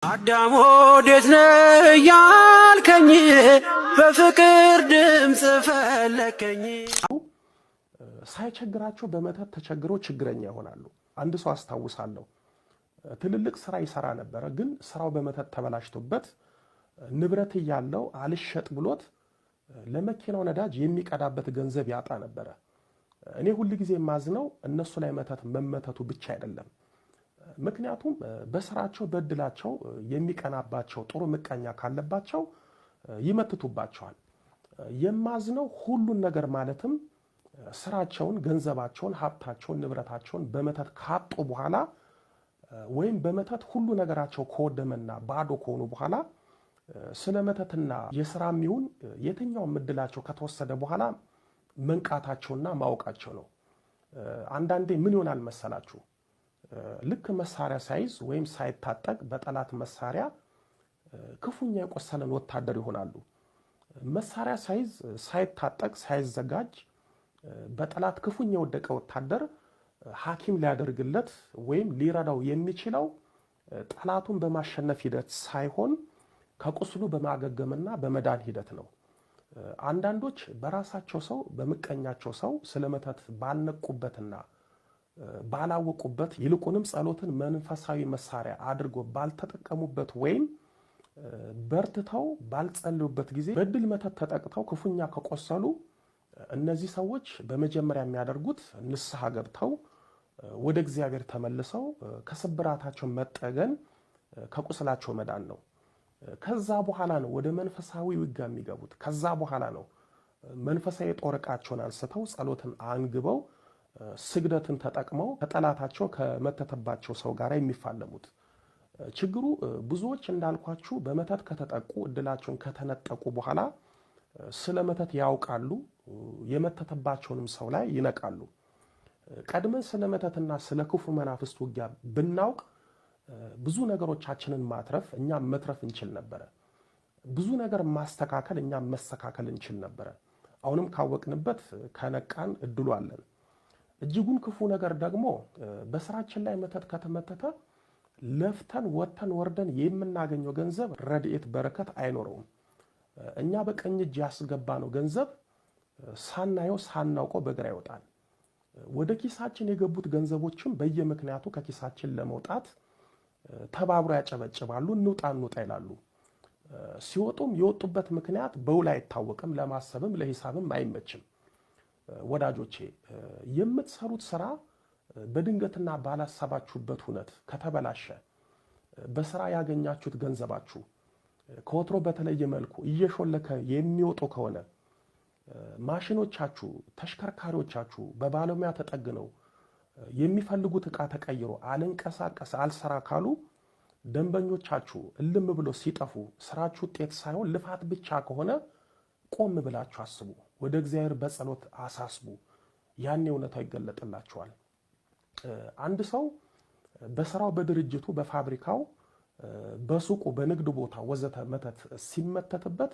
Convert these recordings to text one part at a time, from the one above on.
አዳም ወዴት ነህ ያልከኝ በፍቅር ድምጽ ፈለከኝ። ሳይቸግራቸው በመተት ተቸግረው ችግረኛ ይሆናሉ። አንድ ሰው አስታውሳለሁ፣ ትልልቅ ስራ ይሰራ ነበረ፣ ግን ስራው በመተት ተበላሽቶበት ንብረት ያለው አልሸጥ ብሎት ለመኪናው ነዳጅ የሚቀዳበት ገንዘብ ያጣ ነበረ። እኔ ሁሉ ጊዜ የማዝነው እነሱ ላይ መተት መመተቱ ብቻ አይደለም። ምክንያቱም በስራቸው በእድላቸው የሚቀናባቸው ጥሩ ምቀኛ ካለባቸው ይመትቱባቸዋል። የማዝነው ሁሉን ነገር ማለትም ስራቸውን፣ ገንዘባቸውን፣ ሀብታቸውን፣ ንብረታቸውን በመተት ካጡ በኋላ ወይም በመተት ሁሉ ነገራቸው ከወደመና ባዶ ከሆኑ በኋላ ስለ መተትና የስራም ይሁን የትኛውም እድላቸው ከተወሰደ በኋላ መንቃታቸውና ማወቃቸው ነው። አንዳንዴ ምን ይሆናል መሰላችሁ? ልክ መሳሪያ ሳይዝ ወይም ሳይታጠቅ በጠላት መሳሪያ ክፉኛ የቆሰለን ወታደር ይሆናሉ። መሳሪያ ሳይዝ ሳይታጠቅ ሳይዘጋጅ በጠላት ክፉኛ የወደቀ ወታደር ሐኪም ሊያደርግለት ወይም ሊረዳው የሚችለው ጠላቱን በማሸነፍ ሂደት ሳይሆን ከቁስሉ በማገገምና በመዳን ሂደት ነው። አንዳንዶች በራሳቸው ሰው በምቀኛቸው ሰው ስለመተት ባልነቁበትና ባላወቁበት ይልቁንም ጸሎትን መንፈሳዊ መሳሪያ አድርጎ ባልተጠቀሙበት ወይም በርትተው ባልጸልዩበት ጊዜ በድል መተት ተጠቅተው ክፉኛ ከቆሰሉ እነዚህ ሰዎች በመጀመሪያ የሚያደርጉት ንስሐ ገብተው ወደ እግዚአብሔር ተመልሰው ከስብራታቸው መጠገን ከቁስላቸው መዳን ነው። ከዛ በኋላ ነው ወደ መንፈሳዊ ውጊያ የሚገቡት። ከዛ በኋላ ነው መንፈሳዊ ጦር ዕቃቸውን አንስተው ጸሎትን አንግበው ስግደትን ተጠቅመው ከጠላታቸው ከመተተባቸው ሰው ጋር የሚፋለሙት። ችግሩ ብዙዎች እንዳልኳችሁ በመተት ከተጠቁ እድላቸውን ከተነጠቁ በኋላ ስለ መተት ያውቃሉ፣ የመተተባቸውንም ሰው ላይ ይነቃሉ። ቀድመን ስለ መተትና ስለ ክፉ መናፍስት ውጊያ ብናውቅ ብዙ ነገሮቻችንን ማትረፍ እኛም መትረፍ እንችል ነበረ። ብዙ ነገር ማስተካከል እኛም መስተካከል እንችል ነበረ። አሁንም ካወቅንበት ከነቃን እድሉ አለን። እጅጉን ክፉ ነገር ደግሞ በስራችን ላይ መተት ከተመተተ ለፍተን ወጥተን ወርደን የምናገኘው ገንዘብ ረድኤት በረከት አይኖረውም። እኛ በቀኝ እጅ ያስገባነው ገንዘብ ሳናየው ሳናውቀው በግራ ይወጣል። ወደ ኪሳችን የገቡት ገንዘቦችም በየምክንያቱ ከኪሳችን ለመውጣት ተባብሮ ያጨበጭባሉ፣ እንውጣ ይላሉ። ሲወጡም የወጡበት ምክንያት በውል አይታወቅም፣ ለማሰብም ለሂሳብም አይመችም። ወዳጆቼ የምትሰሩት ስራ በድንገትና ባላሰባችሁበት ሁነት ከተበላሸ በስራ ያገኛችሁት ገንዘባችሁ ከወትሮ በተለየ መልኩ እየሾለከ የሚወጡ ከሆነ ማሽኖቻችሁ፣ ተሽከርካሪዎቻችሁ በባለሙያ ተጠግነው የሚፈልጉት ዕቃ ተቀይሮ አልንቀሳቀስ አልሰራ ካሉ ደንበኞቻችሁ እልም ብሎ ሲጠፉ ስራችሁ ውጤት ሳይሆን ልፋት ብቻ ከሆነ ቆም ብላችሁ አስቡ። ወደ እግዚአብሔር በጸሎት አሳስቡ። ያን እውነታው ይገለጥላችኋል። አንድ ሰው በስራው በድርጅቱ በፋብሪካው በሱቁ በንግድ ቦታ ወዘተ መተት ሲመተትበት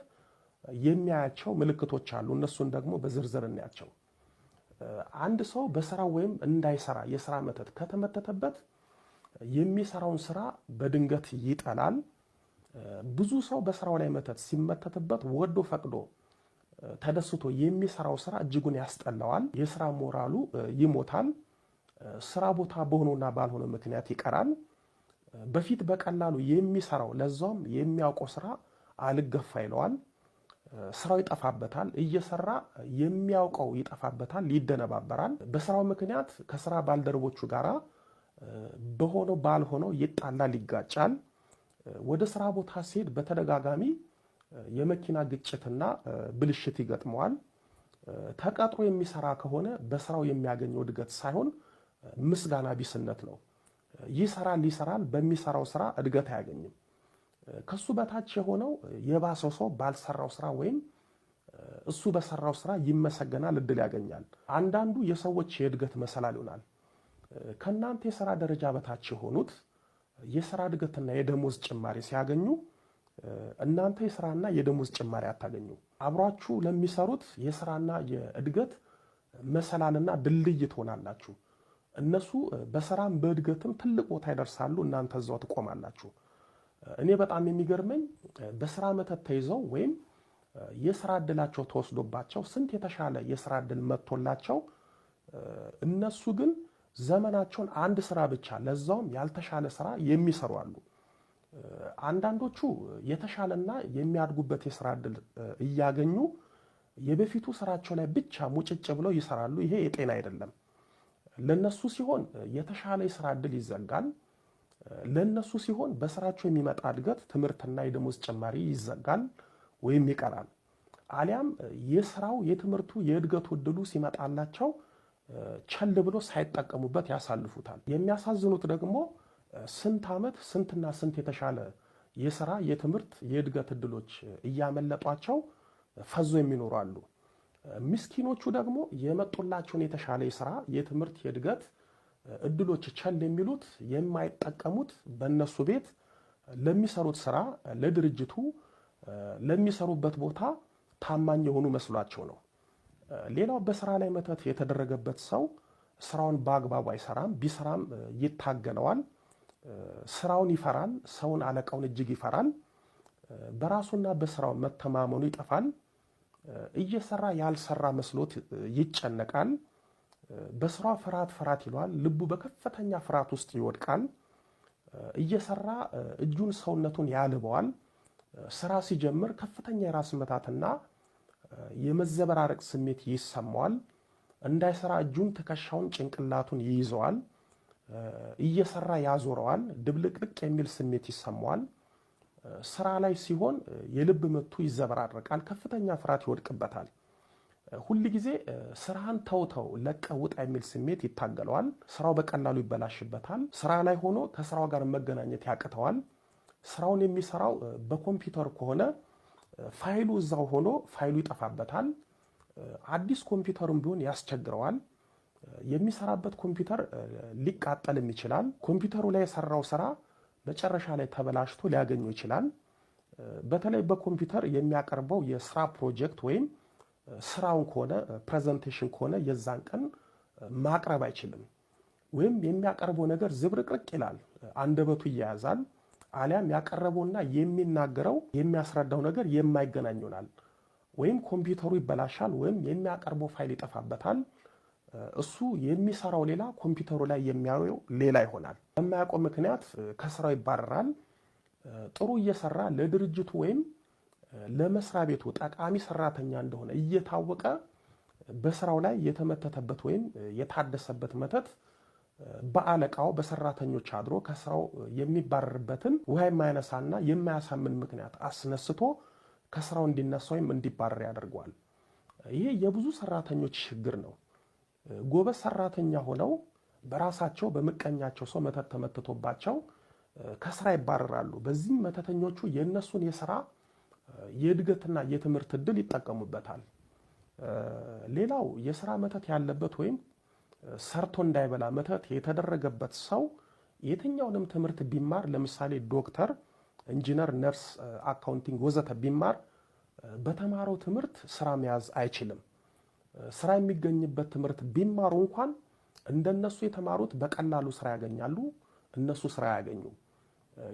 የሚያያቸው ምልክቶች አሉ። እነሱን ደግሞ በዝርዝር እናያቸው። አንድ ሰው በስራው ወይም እንዳይሰራ የስራ መተት ከተመተተበት የሚሰራውን ስራ በድንገት ይጠላል። ብዙ ሰው በስራው ላይ መተት ሲመተትበት ወዶ ፈቅዶ ተደስቶ የሚሰራው ስራ እጅጉን ያስጠላዋል። የስራ ሞራሉ ይሞታል። ስራ ቦታ በሆነና ባልሆነ ምክንያት ይቀራል። በፊት በቀላሉ የሚሰራው ለዛውም የሚያውቀው ስራ አልገፋ ይለዋል። ስራው ይጠፋበታል። እየሰራ የሚያውቀው ይጠፋበታል፣ ይደነባበራል። በስራው ምክንያት ከስራ ባልደረቦቹ ጋራ በሆነው ባልሆነው ይጣላል፣ ይጋጫል። ወደ ስራ ቦታ ሲሄድ በተደጋጋሚ የመኪና ግጭትና ብልሽት ይገጥመዋል። ተቀጥሮ የሚሰራ ከሆነ በስራው የሚያገኘው እድገት ሳይሆን ምስጋና ቢስነት ነው። ይሰራል፣ በሚሰራው ስራ እድገት አያገኝም። ከሱ በታች የሆነው የባሰው ሰው ባልሰራው ስራ ወይም እሱ በሰራው ስራ ይመሰገናል፣ እድል ያገኛል። አንዳንዱ የሰዎች የእድገት መሰላል ይሆናል። ከናንተ የሥራ ደረጃ በታች የሆኑት የሥራ እድገትና የደሞዝ ጭማሪ ሲያገኙ እናንተ የሥራና የደሞዝ ጭማሪ አታገኙ። አብራችሁ ለሚሰሩት የሥራና የእድገት መሰላልና ድልድይ ትሆናላችሁ። እነሱ በሥራም በእድገትም ትልቅ ቦታ ይደርሳሉ፣ እናንተ እዛው ትቆማላችሁ። እኔ በጣም የሚገርመኝ በስራ መተት ተይዘው ወይም የስራ እድላቸው ተወስዶባቸው ስንት የተሻለ የስራ እድል መጥቶላቸው እነሱ ግን ዘመናቸውን አንድ ስራ ብቻ ለዛውም ያልተሻለ ስራ የሚሰሩ አሉ። አንዳንዶቹ የተሻለና የሚያድጉበት የስራ እድል እያገኙ የበፊቱ ስራቸው ላይ ብቻ ሙጭጭ ብለው ይሰራሉ። ይሄ የጤና አይደለም። ለነሱ ሲሆን የተሻለ የስራ እድል ይዘጋል። ለነሱ ሲሆን በስራቸው የሚመጣ እድገት፣ ትምህርትና የደሞዝ ጭማሪ ይዘጋል ወይም ይቀራል። አሊያም የስራው የትምህርቱ የእድገቱ እድሉ ሲመጣላቸው ቸል ብሎ ሳይጠቀሙበት ያሳልፉታል። የሚያሳዝኑት ደግሞ ስንት ዓመት ስንትና ስንት የተሻለ የስራ የትምህርት የእድገት እድሎች እያመለጧቸው ፈዞ የሚኖሩ አሉ። ምስኪኖቹ ደግሞ የመጡላቸውን የተሻለ የስራ የትምህርት የእድገት እድሎች ቸል የሚሉት የማይጠቀሙት በእነሱ ቤት ለሚሰሩት ስራ ለድርጅቱ ለሚሰሩበት ቦታ ታማኝ የሆኑ መስሏቸው ነው። ሌላው በስራ ላይ መተት የተደረገበት ሰው ስራውን በአግባቡ አይሰራም። ቢሰራም ይታገለዋል። ስራውን ይፈራል። ሰውን አለቃውን እጅግ ይፈራል። በራሱና በስራው መተማመኑ ይጠፋል። እየሰራ ያልሰራ መስሎት ይጨነቃል። በስራው ፍርሃት ይለዋል። ልቡ በከፍተኛ ፍርሃት ውስጥ ይወድቃል። እየሰራ እጁን ሰውነቱን ያልበዋል። ስራ ሲጀምር ከፍተኛ የራስ ምታትና የመዘበራረቅ ስሜት ይሰማዋል። እንዳይሰራ እጁን ትከሻውን ጭንቅላቱን ይይዘዋል። እየሰራ ያዞረዋል። ድብልቅልቅ የሚል ስሜት ይሰማዋል። ስራ ላይ ሲሆን የልብ ምቱ ይዘበራረቃል። ከፍተኛ ፍርሃት ይወድቅበታል። ሁል ጊዜ ስራን ተውተው ለቀ ውጣ የሚል ስሜት ይታገለዋል። ስራው በቀላሉ ይበላሽበታል። ስራ ላይ ሆኖ ከስራው ጋር መገናኘት ያቅተዋል። ስራውን የሚሰራው በኮምፒውተር ከሆነ ፋይሉ እዛው ሆኖ ፋይሉ ይጠፋበታል። አዲስ ኮምፒውተርም ቢሆን ያስቸግረዋል። የሚሰራበት ኮምፒውተር ሊቃጠልም ይችላል። ኮምፒውተሩ ላይ የሰራው ስራ መጨረሻ ላይ ተበላሽቶ ሊያገኘው ይችላል። በተለይ በኮምፒውተር የሚያቀርበው የስራ ፕሮጀክት ወይም ስራውን ከሆነ ፕሬዘንቴሽን ከሆነ የዛን ቀን ማቅረብ አይችልም። ወይም የሚያቀርበው ነገር ዝብርቅርቅ ይላል። አንደበቱ ይያያዛል። አሊያም ያቀረበውና የሚናገረው የሚያስረዳው ነገር የማይገናኝ ይሆናል። ወይም ኮምፒውተሩ ይበላሻል ወይም የሚያቀርበው ፋይል ይጠፋበታል። እሱ የሚሰራው ሌላ ኮምፒውተሩ ላይ የሚያየው ሌላ ይሆናል። በማያውቀው ምክንያት ከስራው ይባረራል። ጥሩ እየሰራ ለድርጅቱ ወይም ለመስሪያ ቤቱ ጠቃሚ ሰራተኛ እንደሆነ እየታወቀ በስራው ላይ የተመተተበት ወይም የታደሰበት መተት በአለቃው በሰራተኞች አድሮ ከስራው የሚባረርበትን ውሃ የማያነሳና የማያሳምን ምክንያት አስነስቶ ከስራው እንዲነሳ ወይም እንዲባረር ያደርገዋል። ይሄ የብዙ ሰራተኞች ችግር ነው። ጎበዝ ሰራተኛ ሆነው በራሳቸው በምቀኛቸው ሰው መተት ተመትቶባቸው ከስራ ይባረራሉ። በዚህም መተተኞቹ የነሱን የስራ የእድገትና የትምህርት እድል ይጠቀሙበታል። ሌላው የስራ መተት ያለበት ወይም ሰርቶ እንዳይበላ መተት የተደረገበት ሰው የትኛውንም ትምህርት ቢማር ለምሳሌ ዶክተር፣ ኢንጂነር፣ ነርስ፣ አካውንቲንግ ወዘተ ቢማር በተማረው ትምህርት ስራ መያዝ አይችልም። ስራ የሚገኝበት ትምህርት ቢማሩ እንኳን እንደነሱ የተማሩት በቀላሉ ስራ ያገኛሉ፣ እነሱ ስራ ያገኙ።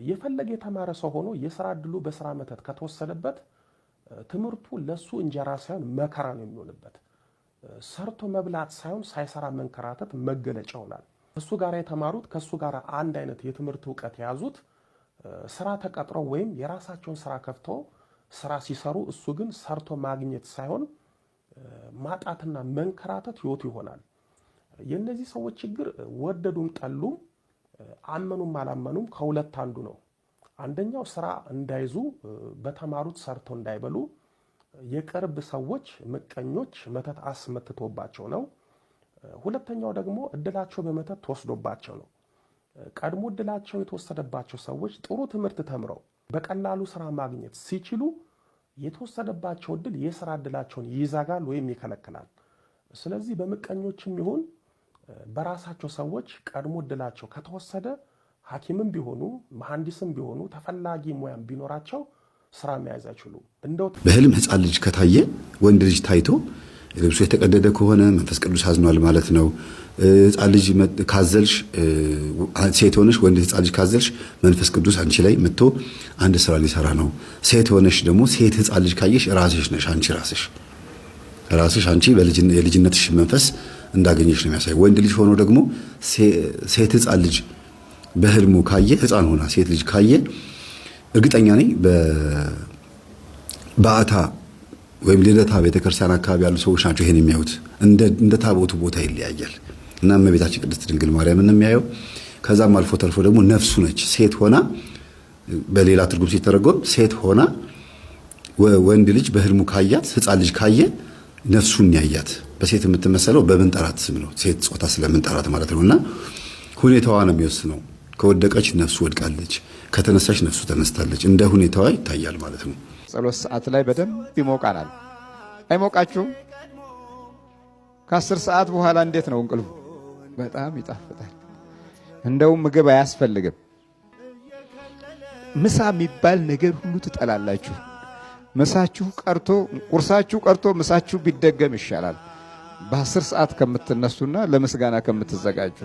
የፈለገ የተማረ ሰው ሆኖ የስራ እድሉ በስራ መተት ከተወሰደበት ትምህርቱ ለሱ እንጀራ ሳይሆን መከራ ነው የሚሆንበት። ሰርቶ መብላት ሳይሆን ሳይሰራ መንከራተት መገለጫ ይሆናል። እሱ ጋር የተማሩት ከሱ ጋር አንድ አይነት የትምህርት ዕውቀት የያዙት ስራ ተቀጥረው ወይም የራሳቸውን ስራ ከፍተው ስራ ሲሰሩ እሱ ግን ሰርቶ ማግኘት ሳይሆን ማጣትና መንከራተት ህይወቱ ይሆናል። የነዚህ ሰዎች ችግር ወደዱም ጠሉም አመኑም አላመኑም ከሁለት አንዱ ነው። አንደኛው ስራ እንዳይዙ በተማሩት ሰርተው እንዳይበሉ የቅርብ ሰዎች ምቀኞች መተት አስመትቶባቸው ነው። ሁለተኛው ደግሞ እድላቸው በመተት ተወስዶባቸው ነው። ቀድሞ እድላቸው የተወሰደባቸው ሰዎች ጥሩ ትምህርት ተምረው በቀላሉ ስራ ማግኘት ሲችሉ የተወሰደባቸው እድል የስራ እድላቸውን ይዛጋል ወይም ይከለክላል። ስለዚህ በምቀኞችም ይሁን በራሳቸው ሰዎች ቀድሞ እድላቸው ከተወሰደ ሐኪምም ቢሆኑ መሐንዲስም ቢሆኑ ተፈላጊ ሙያም ቢኖራቸው ስራ መያዝ አይችሉም። በህልም ህፃን ልጅ ከታየ ወንድ ልጅ ታይቶ ልብሱ የተቀደደ ከሆነ መንፈስ ቅዱስ አዝኗል ማለት ነው። ሕፃን ልጅ ካዘልሽ ሴት ሆነሽ ወንድ ሕፃን ልጅ ካዘልሽ መንፈስ ቅዱስ አንቺ ላይ መጥቶ አንድ ስራ ሊሰራ ነው። ሴት ሆነሽ ደግሞ ሴት ሕፃን ልጅ ካየሽ ራስሽ ነሽ አንቺ የልጅነትሽ መንፈስ እንዳገኘሽ ነው የሚያሳይ። ወንድ ልጅ ሆኖ ደግሞ ሴት ሕፃን ልጅ በህልሙ ካየ ሕፃን ሆና ሴት ልጅ ካየ እርግጠኛ ነኝ በአታ ወይም ልደታ ቤተክርስቲያን አካባቢ ያሉ ሰዎች ናቸው ይሄን የሚያዩት። እንደ ታቦቱ ቦታ ይለያያል እና እመቤታችን ቅድስት ድንግል ማርያምን የሚያየው ከዛም አልፎ ተርፎ ደግሞ ነፍሱ ነች ሴት ሆና በሌላ ትርጉም ሲተረጎም ሴት ሆና ወንድ ልጅ በህልሙ ካያት ሕፃን ልጅ ካየ ነፍሱን ያያት። በሴት የምትመሰለው በምንጠራት ስም ነው፣ ሴት ጾታ ስለምንጠራት ማለት ነውና ሁኔታዋ ነው የሚወስነው። ከወደቀች ነፍሱ ወድቃለች፣ ከተነሳች ነፍሱ ተነስታለች። እንደ ሁኔታዋ ይታያል ማለት ነው። ጸሎት ሰዓት ላይ በደንብ ይሞቃናል። አይሞቃችሁም? ከ10 ሰዓት በኋላ እንዴት ነው እንቅልፉ? በጣም ይጣፍጣል። እንደውም ምግብ አያስፈልግም። ምሳ የሚባል ነገር ሁሉ ትጠላላችሁ። ምሳችሁ ቀርቶ ቁርሳችሁ ቀርቶ ምሳችሁ ቢደገም ይሻላል። በ10 ሰዓት ከምትነሱና ለምስጋና ከምትዘጋጁ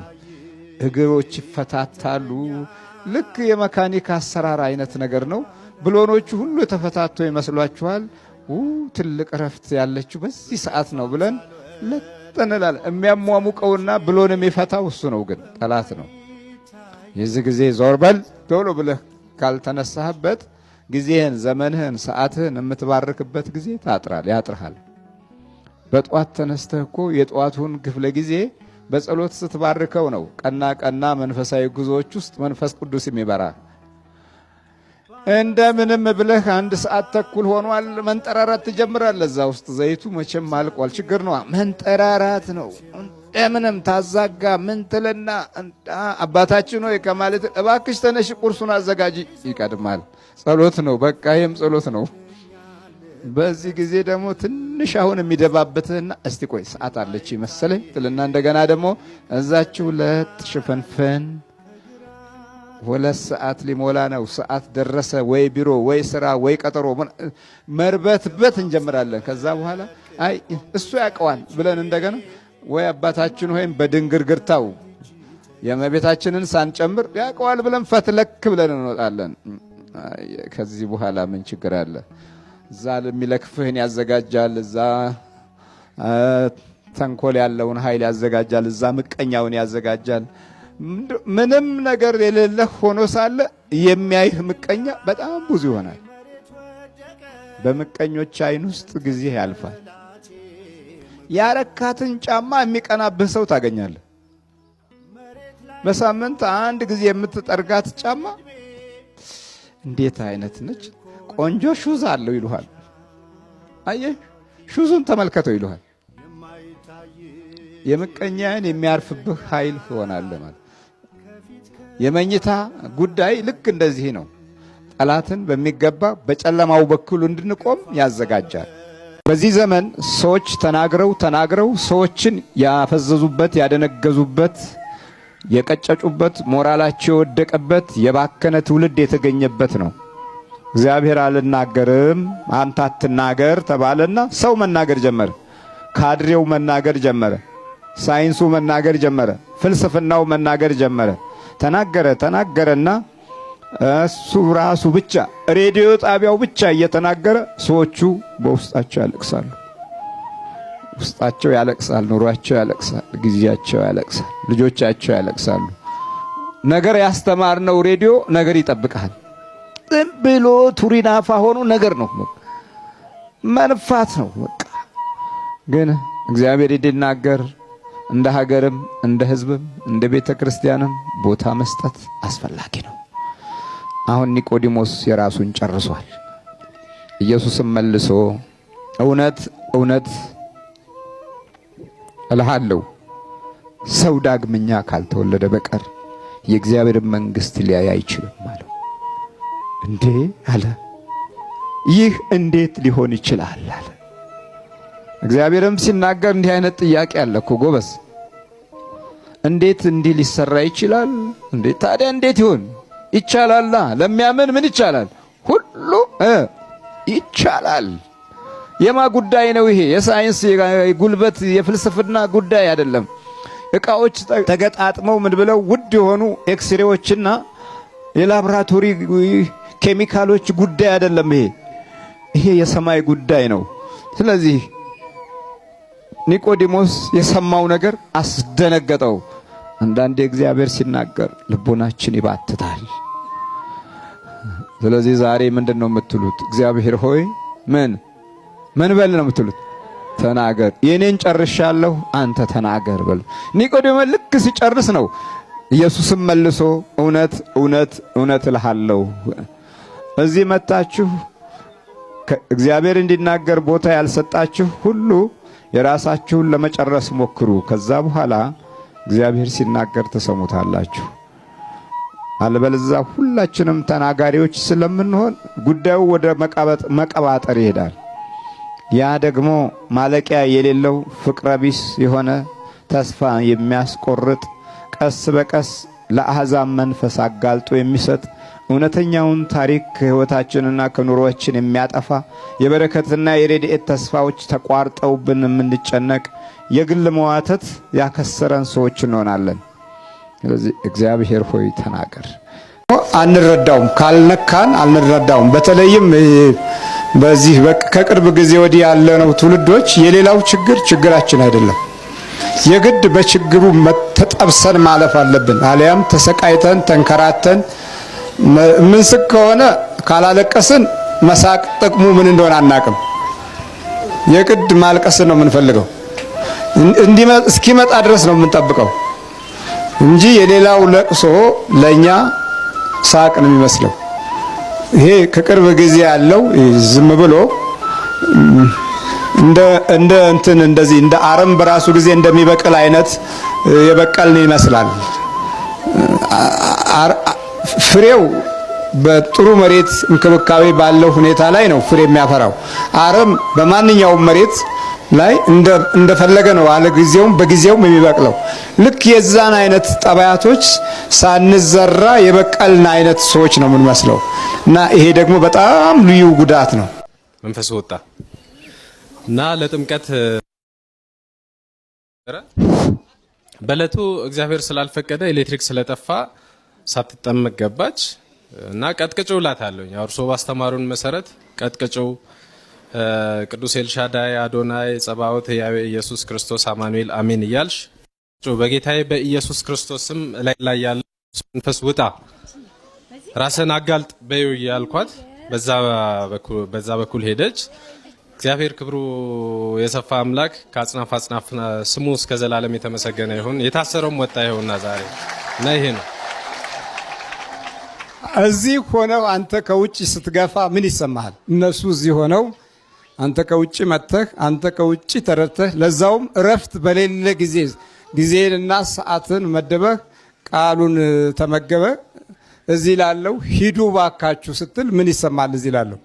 እግሮች ይፈታታሉ። ልክ የመካኒክ አሰራር አይነት ነገር ነው። ብሎኖቹ ሁሉ የተፈታቶ ይመስሏችኋል። ትልቅ ረፍት ያለችው በዚህ ሰዓት ነው ብለን ለጠነላል። የሚያሟሙቀውና ብሎን የሚፈታው እሱ ነው፣ ግን ጠላት ነው። የዚህ ጊዜ ዞር በል ቶሎ ብለህ ካልተነሳህበት ጊዜህን፣ ዘመንህን፣ ሰዓትህን የምትባርክበት ጊዜ ያጥርሃል። በጧት ተነስተህ እኮ የጧቱን ክፍለ ጊዜ በጸሎት ስትባርከው ነው ቀና መንፈሳዊ ጉዞዎች ውስጥ መንፈስ ቅዱስ የሚበራ። እንደምንም ብለህ 1 ሰዓት ተኩል ሆኗል፣ መንጠራራት ትጀምራለህ። እዛ ውስጥ ዘይቱ መቼም አልቋል። ችግር ነው፣ መንጠራራት ነው። እንደምንም ታዛጋ ምን ትልና አባታችን ሆይ ከማለት እባክሽ ተነሽ ቁርሱን አዘጋጂ ይቀድማል። ጸሎት ነው፣ በቃ ይሄም ጸሎት ነው። በዚህ ጊዜ ደግሞ ትንሽ አሁን የሚደባበትህና እስቲ ቆይ ሰዓት አለች መሰለኝ ትልና እንደገና ደግሞ እዛችሁ ለሽፈንፈን 2 ሰዓት ሊሞላ ነው። ሰዓት ደረሰ ወይ ቢሮ ወይ ስራ ወይ ቀጠሮ መርበትበት እንጀምራለን። ከዛ በኋላ አይ እሱ ያውቀዋል ብለን እንደገና ወይ አባታችን ሆይም በድንግርግርታው የእመቤታችንን ሳንጨምር ያውቀዋል ብለን ፈትለክ ብለን እንወጣለን። ከዚህ በኋላ ምን ችግር አለ? እዛ ለሚለክፍህን ያዘጋጃል፣ እዛ ተንኮል ያለውን ኃይል ያዘጋጃል፣ እዛ ምቀኛውን ያዘጋጃል። ምንም ነገር የሌለህ ሆኖ ሳለ የሚያይህ ምቀኛ በጣም ብዙ ይሆናል። በምቀኞች አይን ውስጥ ጊዜ ያልፋል። ያረካትን ጫማ የሚቀናብህ ሰው ታገኛለህ። በሳምንት 1 ጊዜ የምትጠርጋት ጫማ እንዴት አይነት ነች? ቆንጆ ሹዝ አለው ይሉሃል። አየህ ሹዙን ተመልከተው ይሉሃል። የምቀኛን የሚያርፍብህ ኃይል ትሆናለህ ማለት። የመኝታ ጉዳይ ልክ እንደዚህ ነው። ጠላትን በሚገባ በጨለማው በኩል እንድንቆም ያዘጋጃል። በዚህ ዘመን ሰዎች ተናግረው ሰዎችን ያፈዘዙበት፣ ያደነገዙበት፣ የቀጨጩበት፣ ሞራላቸው የወደቀበት የባከነ ትውልድ የተገኘበት ነው። እግዚአብሔር አልናገርም አንተ አትናገር ተባለና ሰው መናገር ጀመረ። ካድሬው መናገር ጀመረ። ሳይንሱ መናገር ጀመረ። ፍልስፍናው መናገር ጀመረ። ተናገረና እሱ ራሱ ብቻ ሬዲዮ ጣቢያው ብቻ እየተናገረ ሰዎቹ በውስጣቸው ያለቅሳሉ። ውስጣቸው ያለቅሳል፣ ኑሯቸው ያለቅሳል፣ ጊዜያቸው ያለቅሳል፣ ልጆቻቸው ያለቅሳሉ። ነገር ያስተማርነው ሬዲዮ ነገር ይጠብቃል። ዝም ብሎ ቱሪናፋ ሆኖ ነገር ነው መንፋት ነው በቃ። ግን እግዚአብሔር እንዲናገር እንደ ሀገርም እንደ ሕዝብም እንደ ቤተ ክርስቲያንም ቦታ መስጠት አስፈላጊ ነው። አሁን ኒቆዲሞስ የራሱን ጨርሷል። ኢየሱስም መልሶ እውነት እውነት እልሃለሁ ሰው ዳግመኛ ካልተወለደ በቀር የእግዚአብሔር መንግሥት ሊያይ አይችልም አለው። እንዴ አለ፣ ይህ እንዴት ሊሆን ይችላል አለ። እግዚአብሔርም ሲናገር እንዲህ አይነት ጥያቄ አለ እኮ ጎበዝ። እንዴት እንዲህ ሊሰራ ይችላል? እንዴ ታዲያ እንዴት ይሆን? ይቻላል። ለሚያምን ምን ይቻላል? ሁሉ ይቻላል። የማ ጉዳይ ነው ይሄ? የሳይንስ የጉልበት የፍልስፍና ጉዳይ አይደለም። እቃዎች ተገጣጥመው ምን ብለው ውድ የሆኑ ኤክስሬዎችና የላብራቶሪ ኬሚካሎች ጉዳይ አይደለም። ይሄ የሰማይ ጉዳይ ነው። ስለዚህ ኒቆዲሞስ የሰማው ነገር አስደነገጠው። አንዳንዴ እግዚአብሔር ሲናገር ልቦናችን ይባትታል። ስለዚህ ዛሬ ምንድነው የምትሉት? እግዚአብሔር ሆይ ምን በል ነው የምትሉት? ተናገር፣ የኔን ጨርሻለሁ አንተ ተናገር በል። ኒቆዲሞስ ልክ ሲጨርስ ነው ኢየሱስም መልሶ እውነት እውነት እውነት እልሃለሁ፣ እዚህ መጣችሁ እግዚአብሔር እንዲናገር ቦታ ያልሰጣችሁ ሁሉ የራሳችሁን ለመጨረስ ሞክሩ፣ ከዛ በኋላ እግዚአብሔር ሲናገር ተሰሙታላችሁ። አልበለዚያ ሁላችንም ተናጋሪዎች ስለምንሆን ጉዳዩ ወደ መቀባጠር ይሄዳል። ያ ደግሞ ማለቂያ የሌለው ፍቅረ ቢስ የሆነ ተስፋ የሚያስቆርጥ ቀስ በቀስ ለአሕዛብ መንፈስ አጋልጦ የሚሰጥ እውነተኛውን ታሪክ ከሕይወታችንና ከኑሮአችን የሚያጠፋ የበረከትና የረድኤት ተስፋዎች ተቋርጠውብን የምንጨነቅ የግል መዋተት ያከሰረን ሰዎች እንሆናለን። ስለዚህ እግዚአብሔር ሆይ ተናገር። አንረዳውም፣ ካልነካን አንረዳውም። በተለይም በዚህ ከቅርብ ጊዜ ወዲህ ያለነው ትውልዶች የሌላው ችግራችን አይደለም። የግድ በችግሩ ተጠብሰን ማለፍ አለብን። አሊያም ተሰቃይተን ተንከራተን ምንስቅ ከሆነ ካላለቀስን መሳቅ ጥቅሙ ምን እንደሆነ አናቅም። የግድ ማልቀስን ነው የምንፈልገው። እስኪመጣ ድረስ ነው የምንጠብቀው እንጂ የሌላው ለቅሶ ለኛ ሳቅ ነው የሚመስለው። ይሄ ከቅርብ ጊዜ ያለው ዝም ብሎ እንደዚህ እንደ አረም በራሱ ጊዜ እንደሚበቅል አይነት የበቀልን ይመስላል። ፍሬው በጥሩ መሬት እንክብካቤ ባለው ሁኔታ ላይ ነው ፍሬ የሚያፈራው። አረም በማንኛውም መሬት ላይ እንደፈለገ ነው አለ ጊዜውም በጊዜውም የሚበቅለው። ልክ የዛን አይነት ጠባያቶች ሳንዘራ የበቀልን አይነት ሰዎች ነው የምንመስለው እና ይሄ ደግሞ በጣም ልዩ ጉዳት ነው። መንፈስ ወጣ እና ለጥምቀት በለቱ እግዚአብሔር ስላልፈቀደ ኤሌክትሪክ ስለጠፋ ሳትጠመቅ ገባች እና ቀጥቅጭው ላታለኝ። አርሶ ባስተማሩን መሰረት ቀጥቅጭው ቅዱስ ኤልሻዳይ አዶናይ ጸባኦት ያዌ ኢየሱስ ክርስቶስ አማኑኤል አሜን እያልሽ በጌታዬ በኢየሱስ ክርስቶስም ላይ ያለ መንፈስ ውጣ ራስን አጋልጥ በዩ ያልኳት በዛ በኩል ሄደች። እግዚአብሔር ክብሩ የሰፋ አምላክ ከአጽናፍ አጽናፍ ስሙ እስከ ዘላለም የተመሰገነ ይሁን። የታሰረውም ወጣ ይሁንና ዛሬ እና ይሄ ነው። እዚህ ሆነው አንተ ከውጭ ስትገፋ ምን ይሰማሃል? እነሱ እዚህ ሆነው አንተ ከውጭ መጥተህ አንተ ከውጭ ተረድተህ ለዛውም እረፍት በሌለ ጊዜንና ሰዓትን መደበህ ቃሉን ተመገበ እዚህ ላለው ሂዱ ባካችሁ ስትል ምን ይሰማል? እዚህ ላለው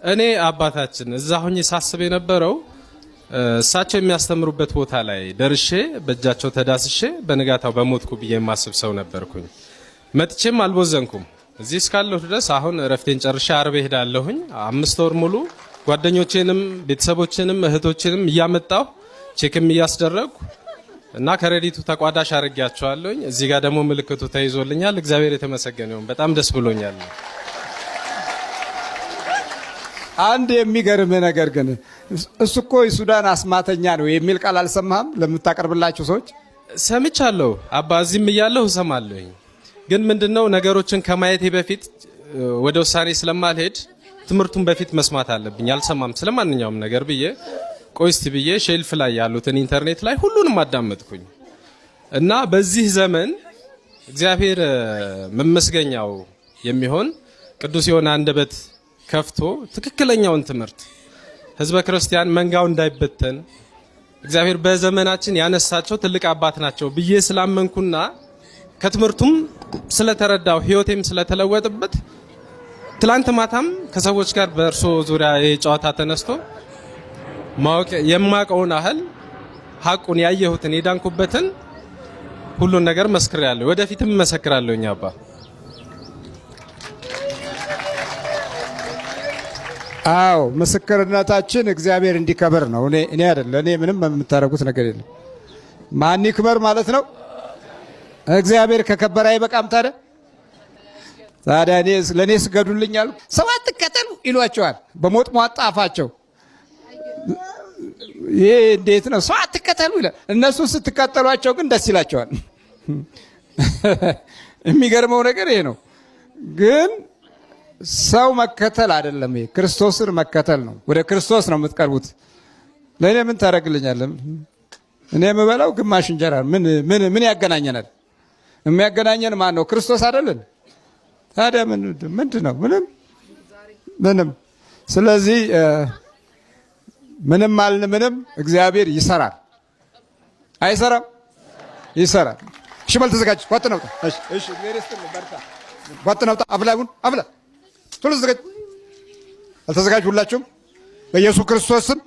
እኔ አባታችን እዛ ሆኜ ሳስብ የነበረው እሳቸው የሚያስተምሩበት ቦታ ላይ ደርሼ በእጃቸው ተዳስሼ በንጋታው በሞትኩ ብዬ የማስብ ሰው ነበርኩኝ። መጥቼም አልቦዘንኩም። እዚህ እስካለሁ ድረስ አሁን እረፍቴን ጨርሼ አርቤ ሄዳለሁኝ። 5 ወር ሙሉ ጓደኞቼንም ቤተሰቦቼንም እህቶቼንም እያመጣሁ ቼክም እያስደረግኩ እና ከሬዲቱ ተቋዳሽ አድርጌያቸዋለሁኝ። እዚህ ጋር ደግሞ ምልክቱ ተይዞልኛል። እግዚአብሔር የተመሰገነ ይሁን። በጣም ደስ ብሎኛል። አንድ የሚገርም ነገር ግን እሱ እኮ የሱዳን አስማተኛ ነው የሚል ቃል አልሰማህም? ለምታቀርብላችሁ ሰዎች ሰምቻለሁ አባ፣ እዚህም እያለሁ እሰማለሁኝ። ግን ምንድነው ነገሮችን ከማየቴ በፊት ወደ ውሳኔ ስለማልሄድ ትምህርቱን በፊት መስማት አለብኝ። አልሰማም ስለማንኛውም ነገር ብዬ ቆይስቲ ብዬ ሼልፍ ላይ ያሉትን ኢንተርኔት ላይ ሁሉንም አዳመጥኩኝ እና በዚህ ዘመን እግዚአብሔር መመስገኛው የሚሆን ቅዱስ የሆነ አንደበት ከፍቶ ትክክለኛውን ትምህርት ህዝበ ክርስቲያን መንጋው እንዳይበተን እግዚአብሔር በዘመናችን ያነሳቸው ትልቅ አባት ናቸው ብዬ ስላመንኩና ከትምህርቱም ስለተረዳው ህይወቴም ስለተለወጠበት ትላንት ማታም ከሰዎች ጋር በእርሶ ዙሪያ የጨዋታ ተነስቶ ማወቅ የማቀውን አህል ሐቁን ያየሁትን የዳንኩበትን ሁሉን ነገር መስክሬያለሁ። ወደፊትም መሰክራለሁኝ አባ። አዎ ምስክርነታችን እግዚአብሔር እንዲከበር ነው። እኔ አይደለ እኔ ምንም የምታረጉት ነገር የለም። ማን ይክበር ማለት ነው? እግዚአብሔር ከከበረ አይበቃም ታዲያ? ታዲያ ለእኔ ስገዱልኝ አሉ። ሰው አትከተሉ ይሏቸዋል በሞጥ ሟጣ አፋቸው። ይሄ እንዴት ነው? ሰው አትከተሉ ይላል። እነሱ ስትከተሏቸው ግን ደስ ይላቸዋል። የሚገርመው ነገር ይሄ ነው። ግን ሰው መከተል አይደለም፣ ይሄ ክርስቶስን መከተል ነው። ወደ ክርስቶስ ነው የምትቀርቡት። ለእኔ ምን ታደርግልኛለህ? እኔ የምበላው ግማሽ እንጀራ ምን ያገናኘናል? የሚያገናኘን ማን ነው? ክርስቶስ አይደለን? ታዲያ ምንድን ነው? ምንም። ስለዚህ ምንም አልን ምንም እግዚአብሔር ይሰራል። አይሰራም? ይሰራል። እሺ በል ተዘጋጅ። ቋጥ ነውጣ። እሺ ቋጥ ነውጣ። አብላ ቶሎ ተዘጋጅ። አልተዘጋጅ? ሁላችሁም በኢየሱስ ክርስቶስ ስም፣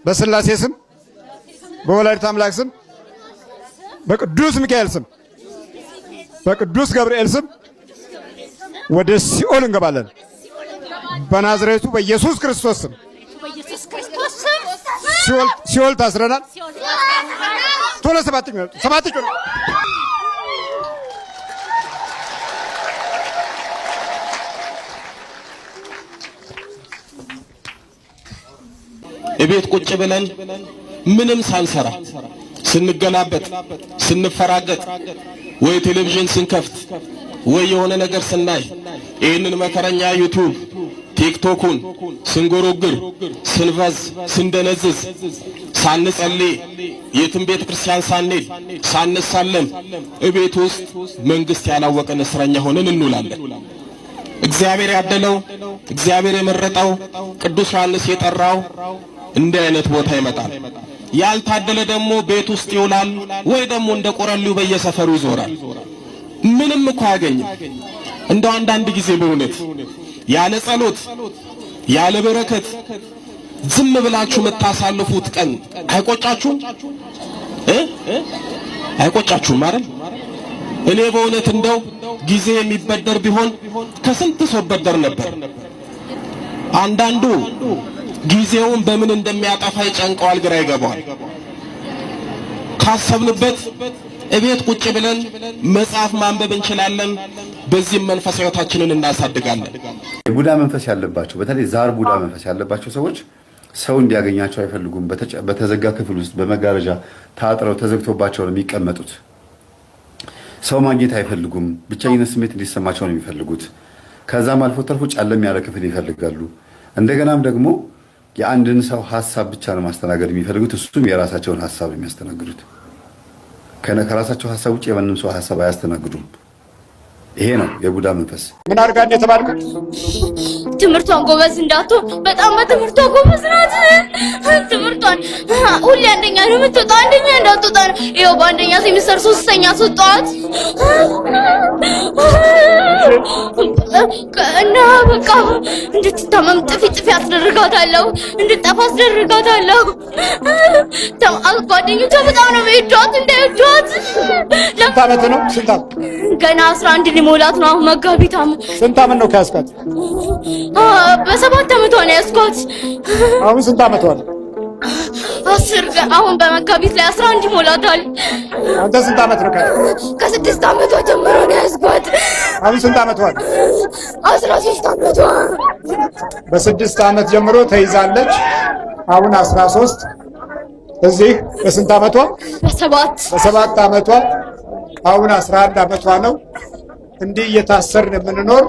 በስላሴ ስም፣ በወላዲተ አምላክ ስም፣ በቅዱስ ሚካኤል ስም፣ በቅዱስ ገብርኤል ስም ወደ ሲኦል እንገባለን። በናዝሬቱ በኢየሱስ ክርስቶስ ስም ሲኦል ታስረናል። ቶሎ ሰባት እቤት ቁጭ ብለን ምንም ሳንሰራ ስንገላበጥ ስንፈራገጥ ወይ ቴሌቪዥን ስንከፍት ወይ የሆነ ነገር ስናይ ይህንን መከረኛ ዩቲዩብ ቲክቶኩን ስንጎረግር ስንፈዝ ስንደነዝዝ ሳንጸልይ የትም ቤተ ክርስቲያን ሳንሄድ ሳንሳለም እቤት ውስጥ መንግስት ያላወቀን እስረኛ ሆነን እንውላለን። እግዚአብሔር ያደለው እግዚአብሔር የመረጠው ቅዱስ ዮሐንስ የጠራው እንዲህ አይነት ቦታ ይመጣል። ያልታደለ ደግሞ ቤት ውስጥ ይውላል ወይ ደግሞ እንደ ቆረሊው በየሰፈሩ ይዞራል። ምንም እኮ አያገኝም። እንደው አንዳንድ ጊዜ በእውነት ያለ ጸሎት ያለ በረከት ዝም ብላችሁ የምታሳልፉት ቀን አይቆጫችሁም? አይቆጫችሁም ማለት? እኔ በእውነት እንደው ጊዜ የሚበደር ቢሆን ከስንት ሰው በደር ነበር። አንዳንዱ ጊዜውን በምን እንደሚያጠፋ ይጨንቀዋል፣ ግራ ይገባዋል። ካሰብንበት እቤት ቁጭ ብለን መጽሐፍ ማንበብ እንችላለን። በዚህም መንፈሳዊ ሕይወታችንን እናሳድጋለን። የቡዳ መንፈስ ያለባቸው በተለይ ዛር ቡዳ መንፈስ ያለባቸው ሰዎች ሰው እንዲያገኛቸው አይፈልጉም። በተዘጋ ክፍል ውስጥ በመጋረጃ ታጥረው ተዘግቶባቸው ነው የሚቀመጡት። ሰው ማግኘት አይፈልጉም። ብቸኝነት ስሜት እንዲሰማቸው ነው የሚፈልጉት። ከዛም አልፎ ተርፎ ጨለም ያለ ክፍል ይፈልጋሉ። እንደገናም ደግሞ የአንድን ሰው ሐሳብ ብቻ ነው ማስተናገድ የሚፈልጉት። እሱም የራሳቸውን ሐሳብ ነው የሚያስተናግዱት። ከራሳቸው ሐሳብ ውጭ የማንም ሰው ሐሳብ አያስተናግዱም። ይሄ ነው የቡዳ መንፈስ። ምን አድርጋ እንደተባልኩት ትምህርቷን ጎበዝ እንዳትሆን፣ በጣም በትምህርቷ ጎበዝ ናት። ትምህርቷን ሁሌ አንደኛ ነው የምትወጣው፣ አንደኛ እንዳትወጣ ነው። ይኸው በአንደኛ ሴሚስተር 3ኛ አስወጣኋት እና በቃ እንድትታመም ጥፊ አስደርጋታለሁ፣ እንድትጠፋ አስደርጋታለሁ። ጓደኞቿ በጣም ነው የሚወዷት፣ እንዳይወዷት። ስንት ዓመት ነው? ስንት ዓመት? ገና 11 ሊሞላት ነው አሁን መጋቢት። ስንት ዓመት ነው ከያዝካት? በ7 ዓመቷ ነው ያዝኳት። አሁን ስንት ዓመቷ ነው? 10 አሁን በመጋቢት ላይ 11 ይሞላታል። አንተ ስንት ዓመት ነው ከያዝካት? ከ6 ዓመቷ ጀምሮ ነው ያዝኳት። አሁን ስንት ዓመቷ ነው? 13 ዓመቷ። በ6 ዓመት ጀምሮ ተይዛለች። አሁን 13። እዚህ በስንት ዓመቷ? በ7 ዓመቷ። አሁን 11 ዓመቷ ነው። እንዲህ እየታሰርን የምንኖር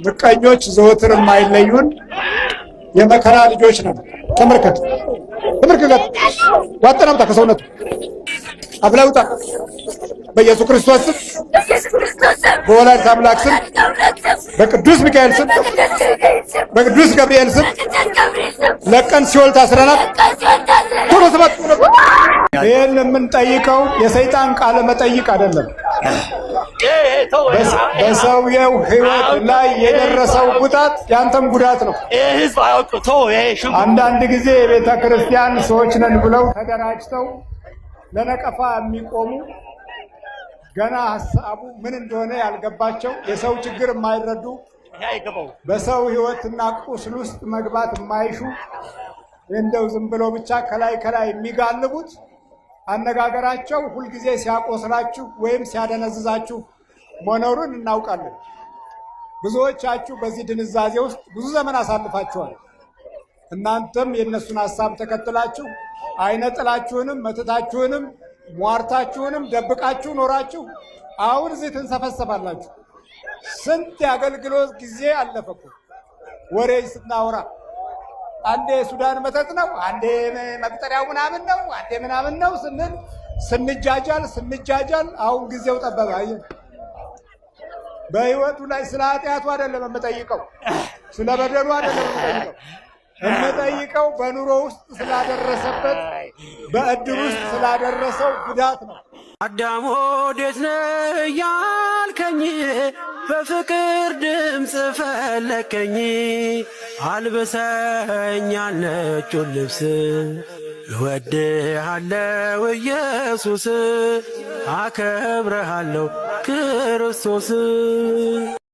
ምቀኞች ዘወትር የማይለዩን የመከራ ልጆች ነን። ተመልከት። ዋጠናምጣ ከሰውነቱ አብላውጣ። በኢየሱስ ክርስቶስ ስም፣ በወላዲተ አምላክ ስም፣ በቅዱስ ሚካኤል ስም፣ በቅዱስ ገብርኤል ስም ለቀን ሲኦል ታስረናል። ቶሎ ሰባት ይህን የምንጠይቀው የሰይጣን ቃለ መጠይቅ አይደለም። በሰውየው ሕይወት ላይ የደረሰው ጉዳት ያንተም ጉዳት ነው። አንዳንድ ጊዜ የቤተ ክርስቲያን ሰዎች ነን ብለው ተደራጅተው ለነቀፋ የሚቆሙ ገና ሐሳቡ ምን እንደሆነ ያልገባቸው የሰው ችግር የማይረዱ በሰው ሕይወትና ቁስል ውስጥ መግባት የማይሹ እንደው ዝም ብሎ ብቻ ከላይ የሚጋልቡት አነጋገራቸው ሁልጊዜ ሲያቆስላችሁ ወይም ሲያደነዝዛችሁ መኖሩን እናውቃለን። ብዙዎቻችሁ በዚህ ድንዛዜ ውስጥ ብዙ ዘመን አሳልፋችኋል። እናንተም የእነሱን ሐሳብ ተከትላችሁ አይነ ጥላችሁንም መተታችሁንም ሟርታችሁንም ደብቃችሁ ኖራችሁ አሁን እዚህ ትንሰፈሰፋላችሁ። ስንት የአገልግሎት ጊዜ አለፈኩ። ወሬ ስናወራ አንዴ ሱዳን መተት ነው፣ አንዴ መቅጠሪያው ምናምን ነው፣ አንዴ ምናምን ነው ስንል ስንጃጃል አሁን ጊዜው ጠበበ። አየህ፣ በህይወቱ ላይ ስለ ኃጢአቱ አይደለም የምጠይቀው፣ ስለ በደሉ አይደለም የምጠይቀው በኑሮ ውስጥ ስላደረሰበት በእድር ውስጥ ስላደረሰው ጉዳት ነው። አዳም ወዴት ነህ ያልከኝ በፍቅር ድምፅ ፈለከኝ። አልብሰኝ ነጩን ልብስ እወድሃለሁ ኢየሱስ፣ አከብረሃለሁ ክርስቶስ።